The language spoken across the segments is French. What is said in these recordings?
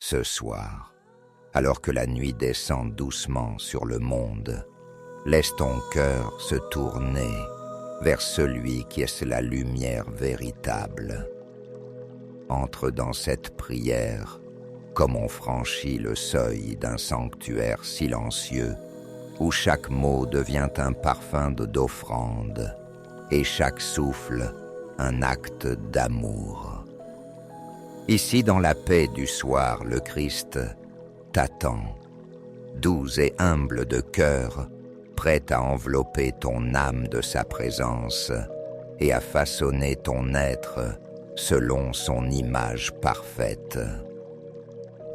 Ce soir, alors que la nuit descend doucement sur le monde, laisse ton cœur se tourner vers celui qui est la lumière véritable. Entre dans cette prière comme on franchit le seuil d'un sanctuaire silencieux où chaque mot devient un parfum d'offrande et chaque souffle un acte d'amour. Ici, dans la paix du soir, le Christ t'attend, doux et humble de cœur, prêt à envelopper ton âme de sa présence et à façonner ton être selon son image parfaite.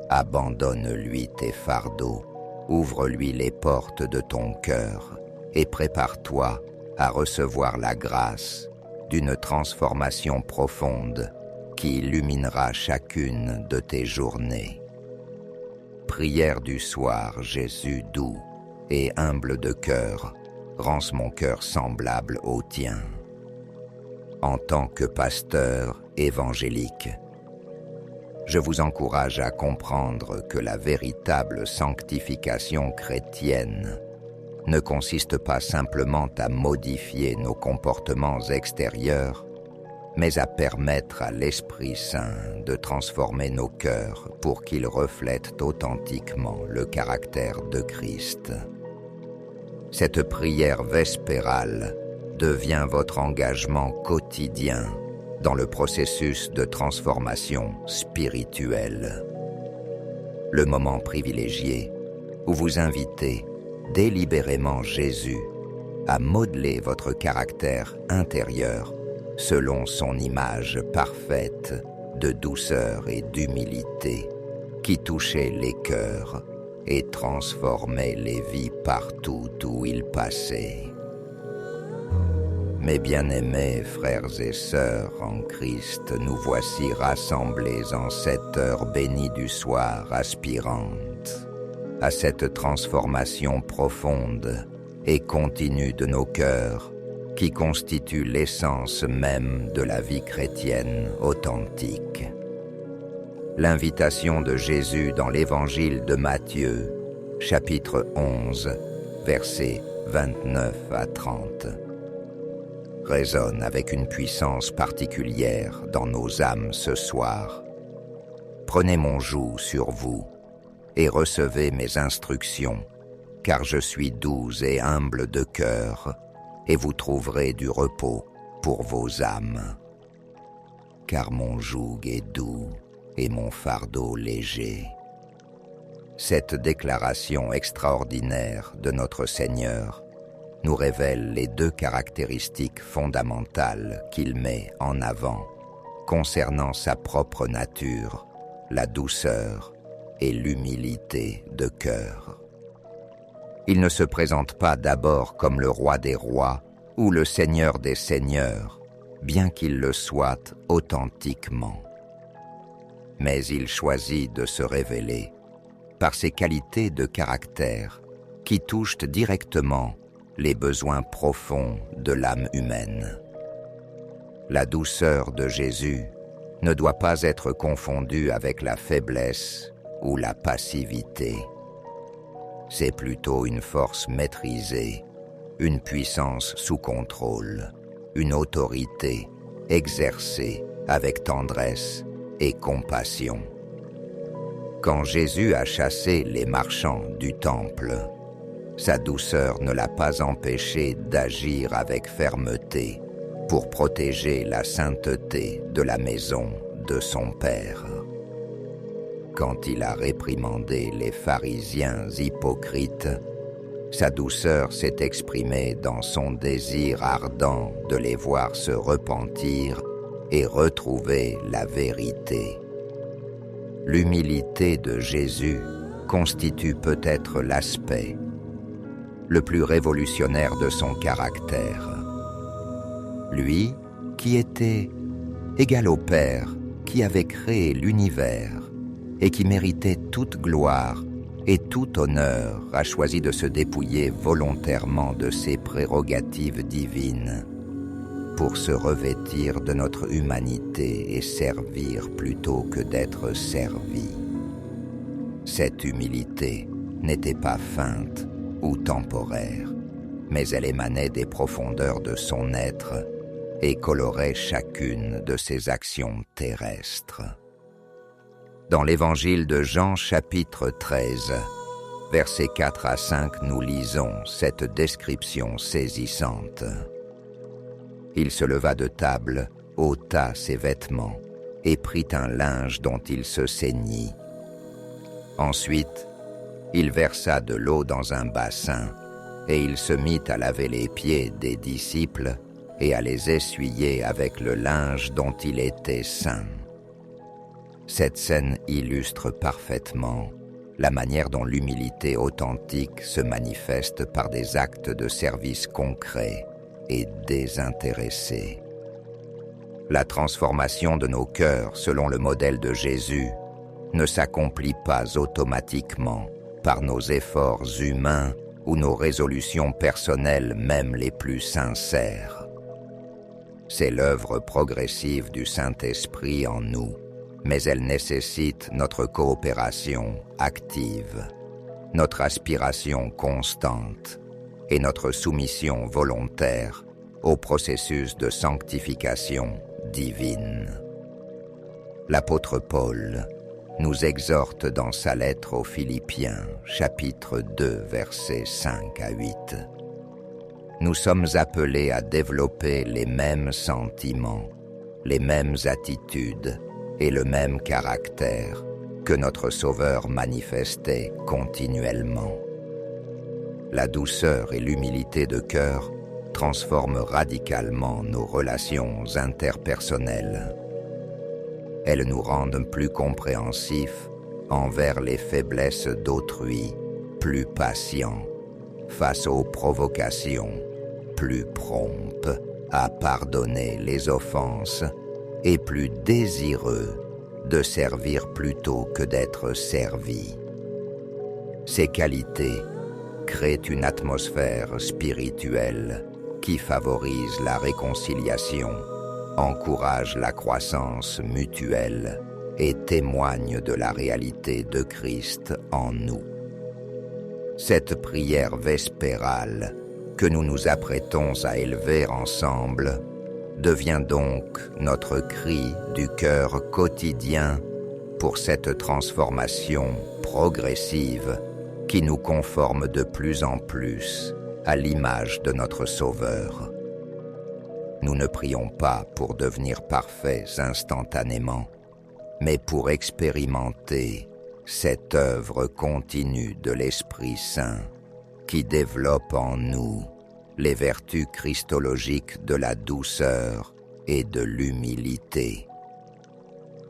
Abandonne-lui tes fardeaux, ouvre-lui les portes de ton cœur et prépare-toi à recevoir la grâce d'une transformation profonde qui illuminera chacune de tes journées. Prière du soir, Jésus doux et humble de cœur, rends mon cœur semblable au tien. En tant que pasteur évangélique, je vous encourage à comprendre que la véritable sanctification chrétienne ne consiste pas simplement à modifier nos comportements extérieurs, mais à permettre à l'Esprit Saint de transformer nos cœurs pour qu'ils reflètent authentiquement le caractère de Christ. Cette prière vespérale devient votre engagement quotidien dans le processus de transformation spirituelle. Le moment privilégié où vous invitez délibérément Jésus à modeler votre caractère intérieur selon son image parfaite de douceur et d'humilité qui touchait les cœurs et transformait les vies partout où il passait. Mes bien-aimés frères et sœurs en Christ, nous voici rassemblés en cette heure bénie du soir aspirante à cette transformation profonde et continue de nos cœurs qui constitue l'essence même de la vie chrétienne authentique. L'invitation de Jésus dans l'Évangile de Matthieu, chapitre 11, versets 29 à 30, résonne avec une puissance particulière dans nos âmes ce soir. Prenez mon joug sur vous et recevez mes instructions, car je suis doux et humble de cœur, et vous trouverez du repos pour vos âmes. Car mon joug est doux et mon fardeau léger. Cette déclaration extraordinaire de notre Seigneur nous révèle les deux caractéristiques fondamentales qu'il met en avant concernant sa propre nature, la douceur et l'humilité de cœur. Il ne se présente pas d'abord comme le roi des rois ou le seigneur des seigneurs, bien qu'il le soit authentiquement. Mais il choisit de se révéler par ses qualités de caractère qui touchent directement les besoins profonds de l'âme humaine. La douceur de Jésus ne doit pas être confondue avec la faiblesse ou la passivité. C'est plutôt une force maîtrisée, une puissance sous contrôle, une autorité exercée avec tendresse et compassion. Quand Jésus a chassé les marchands du temple, sa douceur ne l'a pas empêché d'agir avec fermeté pour protéger la sainteté de la maison de son Père. Quand il a réprimandé les pharisiens hypocrites, sa douceur s'est exprimée dans son désir ardent de les voir se repentir et retrouver la vérité. L'humilité de Jésus constitue peut-être l'aspect le plus révolutionnaire de son caractère. Lui, qui était égal au Père, qui avait créé l'univers et qui méritait toute gloire et tout honneur, a choisi de se dépouiller volontairement de ses prérogatives divines pour se revêtir de notre humanité et servir plutôt que d'être servi. Cette humilité n'était pas feinte ou temporaire, mais elle émanait des profondeurs de son être et colorait chacune de ses actions terrestres. Dans l'évangile de Jean chapitre 13, versets 4 à 5, nous lisons cette description saisissante. Il se leva de table, ôta ses vêtements et prit un linge dont il se ceignit. Ensuite, il versa de l'eau dans un bassin et il se mit à laver les pieds des disciples et à les essuyer avec le linge dont il était ceint. Cette scène illustre parfaitement la manière dont l'humilité authentique se manifeste par des actes de service concrets et désintéressés. La transformation de nos cœurs selon le modèle de Jésus ne s'accomplit pas automatiquement par nos efforts humains ou nos résolutions personnelles même les plus sincères. C'est l'œuvre progressive du Saint-Esprit en nous, mais elle nécessite notre coopération active, notre aspiration constante et notre soumission volontaire au processus de sanctification divine. L'apôtre Paul nous exhorte dans sa lettre aux Philippiens, chapitre 2, versets 5 à 8. Nous sommes appelés à développer les mêmes sentiments, les mêmes attitudes et le même caractère que notre Sauveur manifestait continuellement. La douceur et l'humilité de cœur transforment radicalement nos relations interpersonnelles. Elles nous rendent plus compréhensifs envers les faiblesses d'autrui, plus patients face aux provocations, plus prompts à pardonner les offenses et plus désireux de servir plutôt que d'être servi. Ces qualités créent une atmosphère spirituelle qui favorise la réconciliation, encourage la croissance mutuelle et témoigne de la réalité de Christ en nous. Cette prière vespérale que nous nous apprêtons à élever ensemble devient donc notre cri du cœur quotidien pour cette transformation progressive qui nous conforme de plus en plus à l'image de notre Sauveur. Nous ne prions pas pour devenir parfaits instantanément, mais pour expérimenter cette œuvre continue de l'Esprit Saint qui développe en nous les vertus christologiques de la douceur et de l'humilité.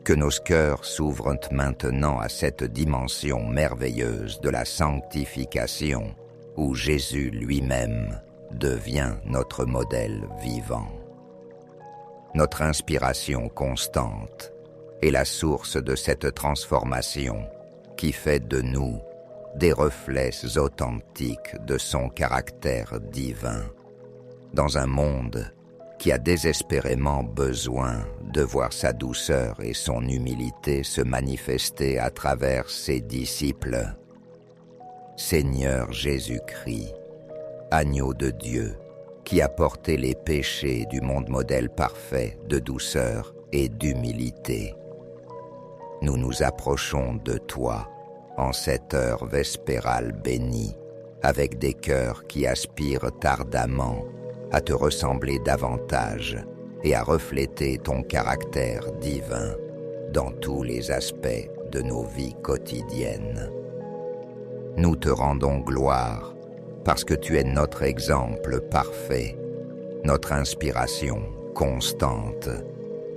Que nos cœurs s'ouvrent maintenant à cette dimension merveilleuse de la sanctification où Jésus lui-même devient notre modèle vivant. Notre inspiration constante est la source de cette transformation qui fait de nous des reflets authentiques de son caractère divin, dans un monde qui a désespérément besoin de voir sa douceur et son humilité se manifester à travers ses disciples. Seigneur Jésus-Christ, agneau de Dieu, qui a porté les péchés du monde modèle parfait de douceur et d'humilité. Nous nous approchons de toi en cette heure vespérale bénie, avec des cœurs qui aspirent ardemment à te ressembler davantage et à refléter ton caractère divin dans tous les aspects de nos vies quotidiennes. Nous te rendons gloire parce que tu es notre exemple parfait, notre inspiration constante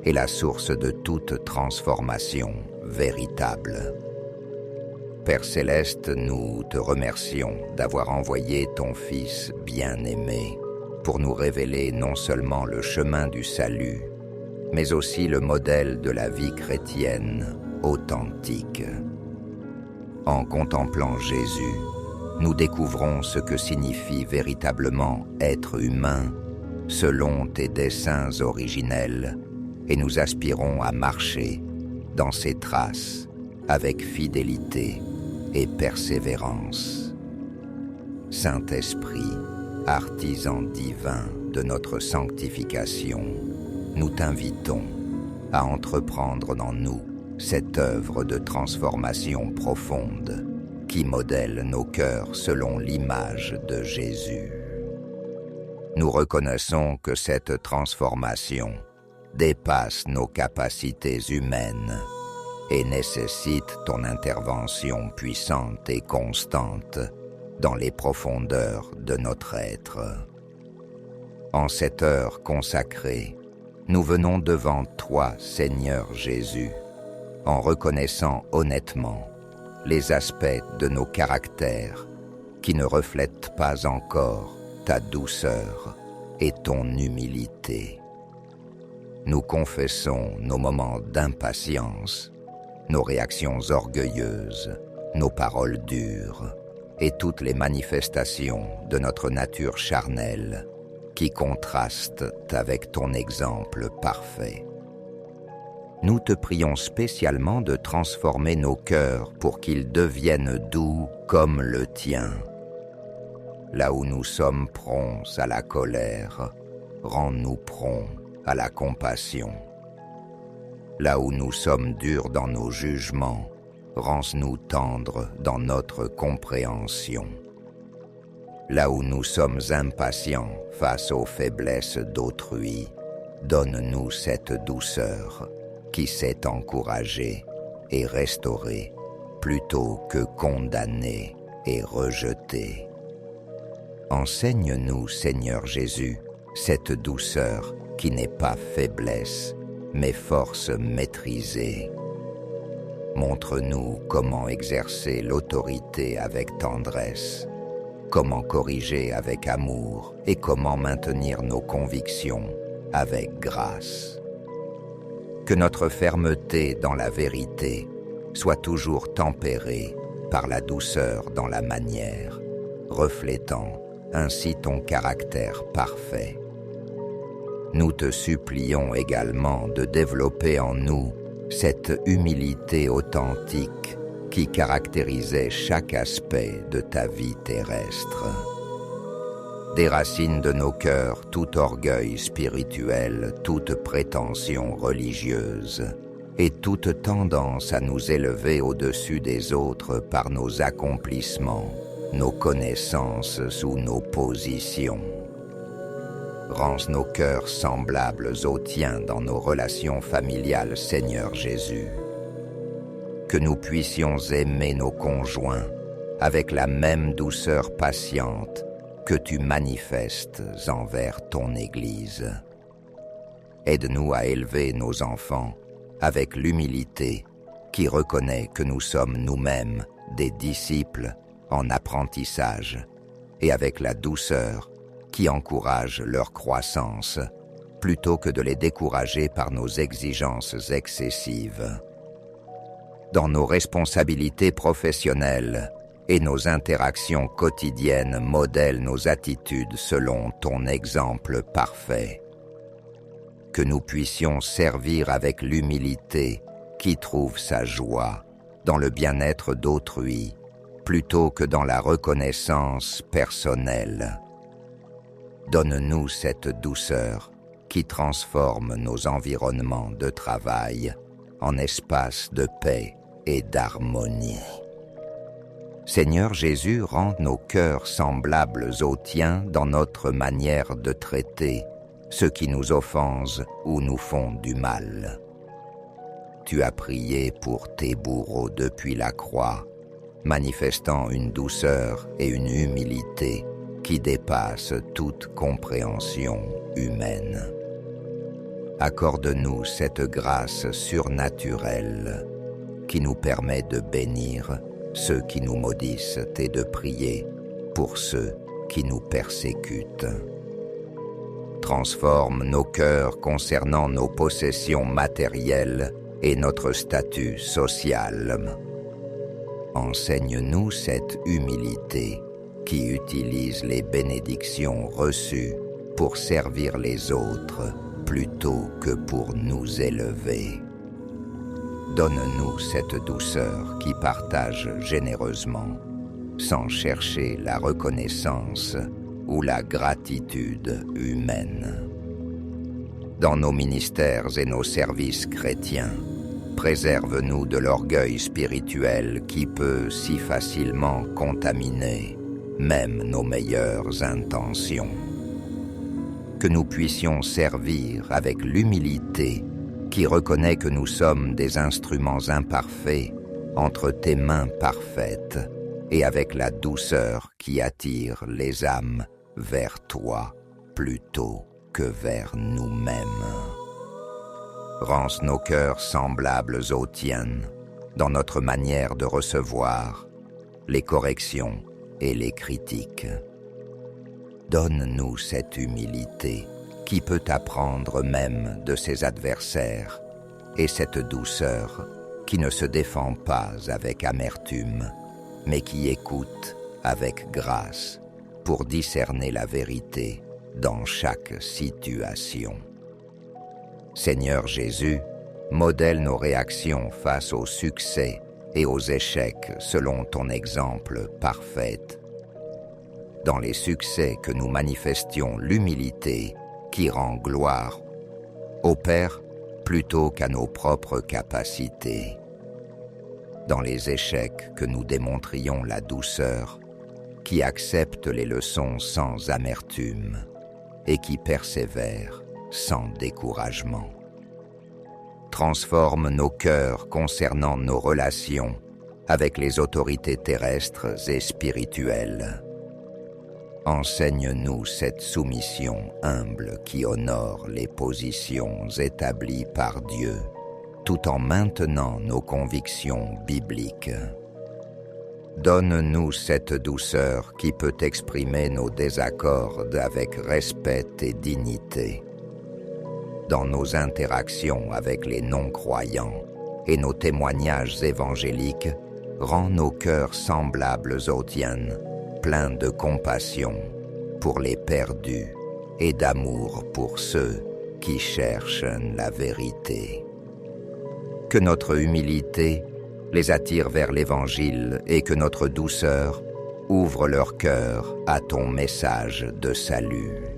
et la source de toute transformation véritable. Père Céleste, nous te remercions d'avoir envoyé ton Fils bien-aimé pour nous révéler non seulement le chemin du salut, mais aussi le modèle de la vie chrétienne authentique. En contemplant Jésus, nous découvrons ce que signifie véritablement être humain selon tes desseins originels et nous aspirons à marcher dans ses traces avec fidélité et persévérance. Saint-Esprit, artisan divin de notre sanctification, nous t'invitons à entreprendre dans nous cette œuvre de transformation profonde qui modèle nos cœurs selon l'image de Jésus. Nous reconnaissons que cette transformation dépasse nos capacités humaines et nécessite ton intervention puissante et constante dans les profondeurs de notre être. En cette heure consacrée, nous venons devant toi, Seigneur Jésus, en reconnaissant honnêtement les aspects de nos caractères qui ne reflètent pas encore ta douceur et ton humilité. Nous confessons nos moments d'impatience, nos réactions orgueilleuses, nos paroles dures et toutes les manifestations de notre nature charnelle qui contrastent avec ton exemple parfait. Nous te prions spécialement de transformer nos cœurs pour qu'ils deviennent doux comme le tien. Là où nous sommes prompts à la colère, rends-nous prompts à la compassion. Là où nous sommes durs dans nos jugements, rends-nous tendres dans notre compréhension. Là où nous sommes impatients face aux faiblesses d'autrui, donne-nous cette douceur qui sait encourager et restaurer plutôt que condamner et rejeter. Enseigne-nous, Seigneur Jésus, cette douceur qui n'est pas faiblesse, mais force maîtrisée. Montre-nous comment exercer l'autorité avec tendresse, comment corriger avec amour et comment maintenir nos convictions avec grâce. Que notre fermeté dans la vérité soit toujours tempérée par la douceur dans la manière, reflétant ainsi ton caractère parfait. Nous te supplions également de développer en nous cette humilité authentique qui caractérisait chaque aspect de ta vie terrestre. Déracine de nos cœurs tout orgueil spirituel, toute prétention religieuse et toute tendance à nous élever au-dessus des autres par nos accomplissements, nos connaissances ou nos positions. Rends nos cœurs semblables aux tiens dans nos relations familiales, Seigneur Jésus. Que nous puissions aimer nos conjoints avec la même douceur patiente que tu manifestes envers ton Église. Aide-nous à élever nos enfants avec l'humilité qui reconnaît que nous sommes nous-mêmes des disciples en apprentissage et avec la douceur qui encourage leur croissance plutôt que de les décourager par nos exigences excessives. Dans nos responsabilités professionnelles et nos interactions quotidiennes modèlent nos attitudes selon ton exemple parfait. Que nous puissions servir avec l'humilité qui trouve sa joie dans le bien-être d'autrui plutôt que dans la reconnaissance personnelle. Donne-nous cette douceur qui transforme nos environnements de travail en espaces de paix et d'harmonie. Seigneur Jésus, rends nos cœurs semblables aux tiens dans notre manière de traiter ceux qui nous offensent ou nous font du mal. Tu as prié pour tes bourreaux depuis la croix, manifestant une douceur et une humilité qui dépassent toute compréhension humaine. Accorde-nous cette grâce surnaturelle qui nous permet de bénir ceux qui nous maudissent et de prier pour ceux qui nous persécutent. Transforme nos cœurs concernant nos possessions matérielles et notre statut social. Enseigne-nous cette humilité qui utilise les bénédictions reçues pour servir les autres plutôt que pour nous élever. Donne-nous cette douceur qui partage généreusement, sans chercher la reconnaissance ou la gratitude humaine. Dans nos ministères et nos services chrétiens, préserve-nous de l'orgueil spirituel qui peut si facilement contaminer même nos meilleures intentions. Que nous puissions servir avec l'humilité qui reconnaît que nous sommes des instruments imparfaits entre tes mains parfaites et avec la douceur qui attire les âmes vers toi plutôt que vers nous-mêmes. Rance nos cœurs semblables aux tiens dans notre manière de recevoir les corrections et les critiques. Donne-nous cette humilité qui peut apprendre même de ses adversaires et cette douceur qui ne se défend pas avec amertume, mais qui écoute avec grâce pour discerner la vérité dans chaque situation. Seigneur Jésus, modèle nos réactions face aux succès et aux échecs selon ton exemple parfait. Dans les succès que nous manifestions l'humilité qui rend gloire au Père plutôt qu'à nos propres capacités. Dans les échecs que nous démontrions la douceur qui accepte les leçons sans amertume et qui persévère sans découragement. Transforme nos cœurs concernant nos relations avec les autorités terrestres et spirituelles. Enseigne-nous cette soumission humble qui honore les positions établies par Dieu, tout en maintenant nos convictions bibliques. Donne-nous cette douceur qui peut exprimer nos désaccords avec respect et dignité. Dans nos interactions avec les non-croyants et nos témoignages évangéliques, rends nos cœurs semblables aux tiens, pleins de compassion pour les perdus et d'amour pour ceux qui cherchent la vérité. Que notre humilité les attire vers l'Évangile et que notre douceur ouvre leur cœur à ton message de salut.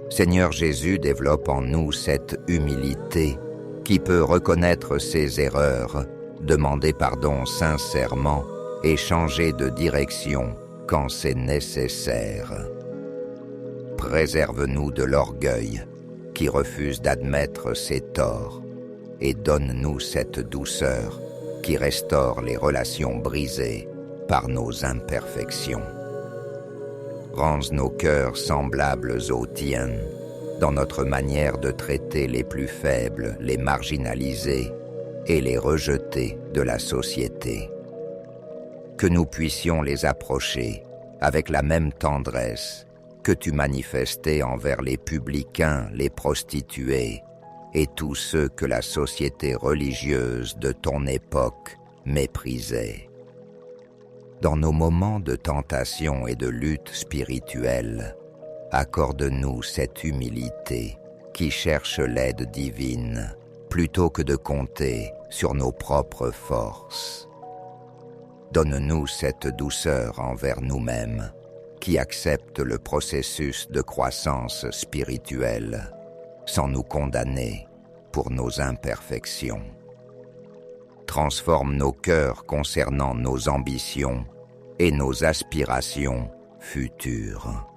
Seigneur Jésus, développe en nous cette humilité qui peut reconnaître ses erreurs, demander pardon sincèrement et changer de direction quand c'est nécessaire. Préserve-nous de l'orgueil qui refuse d'admettre ses torts et donne-nous cette douceur qui restaure les relations brisées par nos imperfections. Rends nos cœurs semblables aux tiens dans notre manière de traiter les plus faibles, les marginalisés et les rejetés de la société. Que nous puissions les approcher avec la même tendresse que tu manifestais envers les publicains, les prostituées et tous ceux que la société religieuse de ton époque méprisait. Dans nos moments de tentation et de lutte spirituelle, accorde-nous cette humilité qui cherche l'aide divine plutôt que de compter sur nos propres forces. Donne-nous cette douceur envers nous-mêmes qui accepte le processus de croissance spirituelle sans nous condamner pour nos imperfections. Transforme nos cœurs concernant nos ambitions et nos aspirations futures.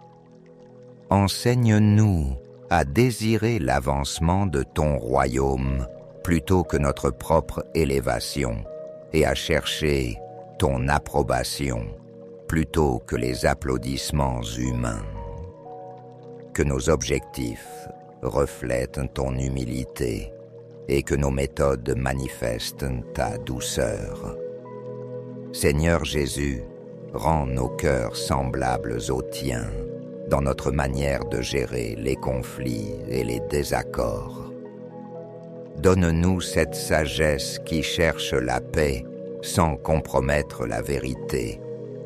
Enseigne-nous à désirer l'avancement de ton royaume plutôt que notre propre élévation et à chercher ton approbation plutôt que les applaudissements humains. Que nos objectifs reflètent ton humilité et que nos méthodes manifestent ta douceur. Seigneur Jésus, rends nos cœurs semblables aux tiens dans notre manière de gérer les conflits et les désaccords. Donne-nous cette sagesse qui cherche la paix sans compromettre la vérité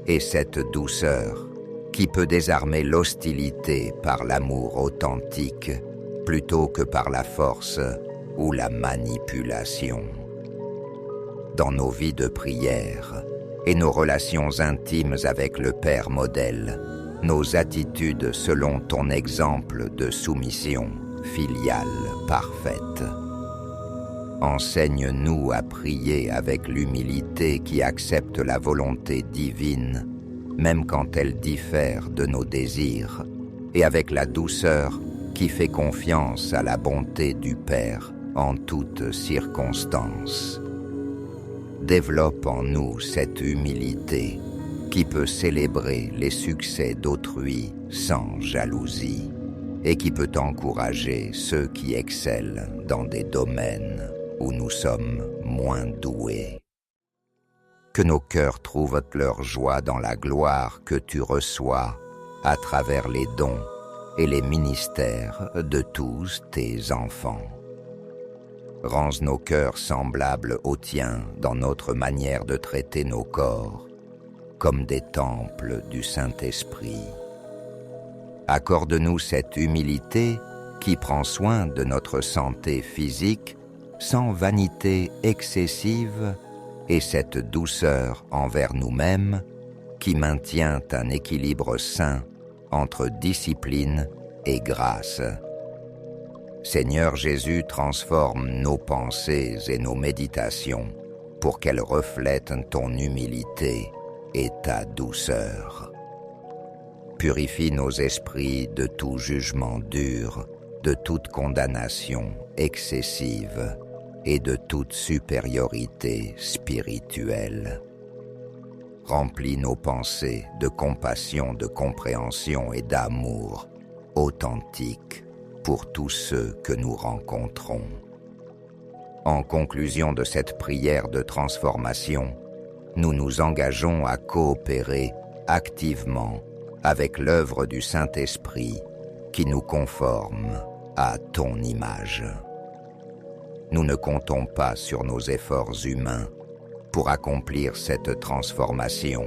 et cette douceur qui peut désarmer l'hostilité par l'amour authentique plutôt que par la force ou la manipulation. dans nos vies de prière et nos relations intimes avec le Père modèle, nos attitudes selon ton exemple de soumission filiale parfaite. Enseigne-nous à prier avec l'humilité qui accepte la volonté divine, même quand elle diffère de nos désirs, et avec la douceur qui fait confiance à la bonté du Père en toutes circonstances. Développe en nous cette humilité qui peut célébrer les succès d'autrui sans jalousie et qui peut encourager ceux qui excellent dans des domaines où nous sommes moins doués. Que nos cœurs trouvent leur joie dans la gloire que tu reçois à travers les dons et les ministères de tous tes enfants. Rends nos cœurs semblables aux tiens dans notre manière de traiter nos corps, comme des temples du Saint-Esprit. Accorde-nous cette humilité qui prend soin de notre santé physique sans vanité excessive et cette douceur envers nous-mêmes qui maintient un équilibre sain entre discipline et grâce. Seigneur Jésus, transforme nos pensées et nos méditations pour qu'elles reflètent ton humilité et ta douceur. Purifie nos esprits de tout jugement dur, de toute condamnation excessive et de toute supériorité spirituelle. Remplis nos pensées de compassion, de compréhension et d'amour authentique pour tous ceux que nous rencontrons. En conclusion de cette prière de transformation, nous nous engageons à coopérer activement avec l'œuvre du Saint-Esprit qui nous conforme à ton image. Nous ne comptons pas sur nos efforts humains pour accomplir cette transformation,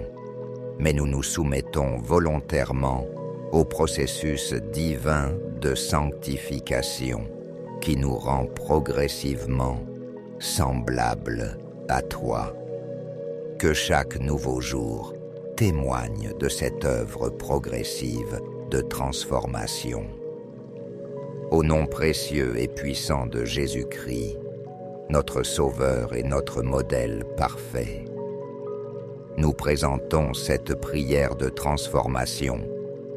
mais nous nous soumettons volontairement au processus divin de sanctification qui nous rend progressivement semblables à toi. Que chaque nouveau jour témoigne de cette œuvre progressive de transformation. Au nom précieux et puissant de Jésus-Christ, notre Sauveur et notre modèle parfait, nous présentons cette prière de transformation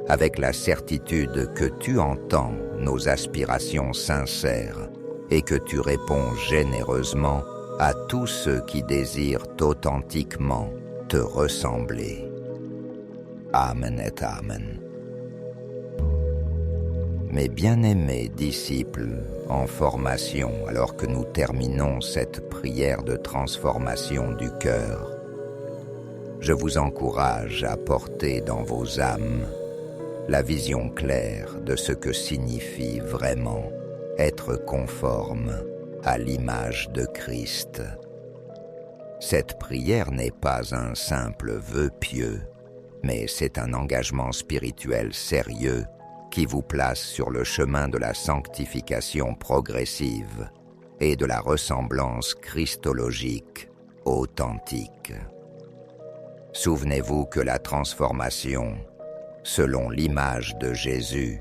avec la certitude que tu entends nos aspirations sincères et que tu réponds généreusement à tous ceux qui désirent authentiquement te ressembler. Amen et Amen. Mes bien-aimés disciples en formation, alors que nous terminons cette prière de transformation du cœur, je vous encourage à porter dans vos âmes la vision claire de ce que signifie vraiment être conforme à l'image de Christ. Cette prière n'est pas un simple vœu pieux, mais c'est un engagement spirituel sérieux qui vous place sur le chemin de la sanctification progressive et de la ressemblance christologique authentique. Souvenez-vous que la transformation, selon l'image de Jésus,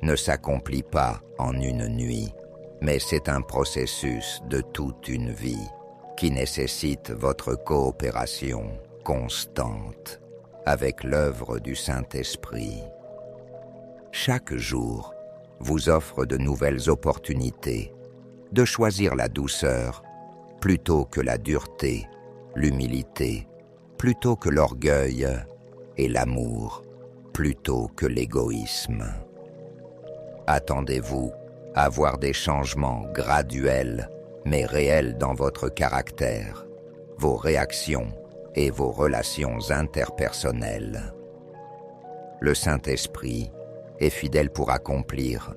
ne s'accomplit pas en une nuit, mais c'est un processus de toute une vie qui nécessite votre coopération constante avec l'œuvre du Saint-Esprit. Chaque jour vous offre de nouvelles opportunités de choisir la douceur plutôt que la dureté, l'humilité plutôt que l'orgueil et l'amour plutôt que l'égoïsme. Attendez-vous à voir des changements graduels mais réels dans votre caractère, vos réactions et vos relations interpersonnelles. Le Saint-Esprit est fidèle pour accomplir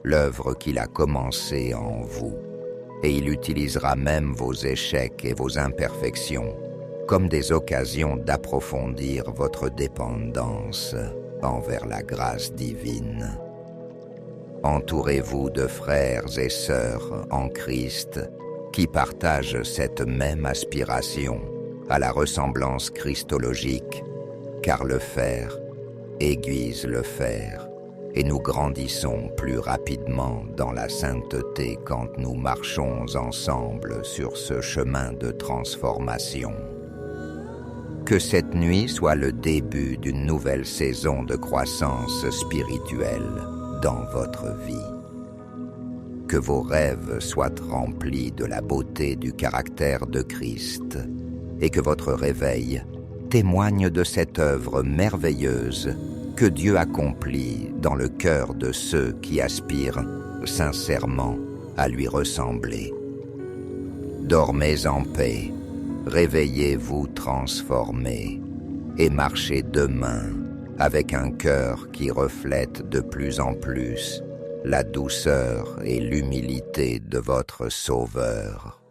l'œuvre qu'il a commencée en vous, et il utilisera même vos échecs et vos imperfections comme des occasions d'approfondir votre dépendance envers la grâce divine. Entourez-vous de frères et sœurs en Christ qui partagent cette même aspiration à la ressemblance christologique, car le fer aiguise le fer, et nous grandissons plus rapidement dans la sainteté quand nous marchons ensemble sur ce chemin de transformation. Que cette nuit soit le début d'une nouvelle saison de croissance spirituelle dans votre vie. Que vos rêves soient remplis de la beauté du caractère de Christ et que votre réveil témoigne de cette œuvre merveilleuse que Dieu accomplit dans le cœur de ceux qui aspirent sincèrement à lui ressembler. Dormez en paix, réveillez-vous transformés et marchez demain avec un cœur qui reflète de plus en plus la douceur et l'humilité de votre Sauveur.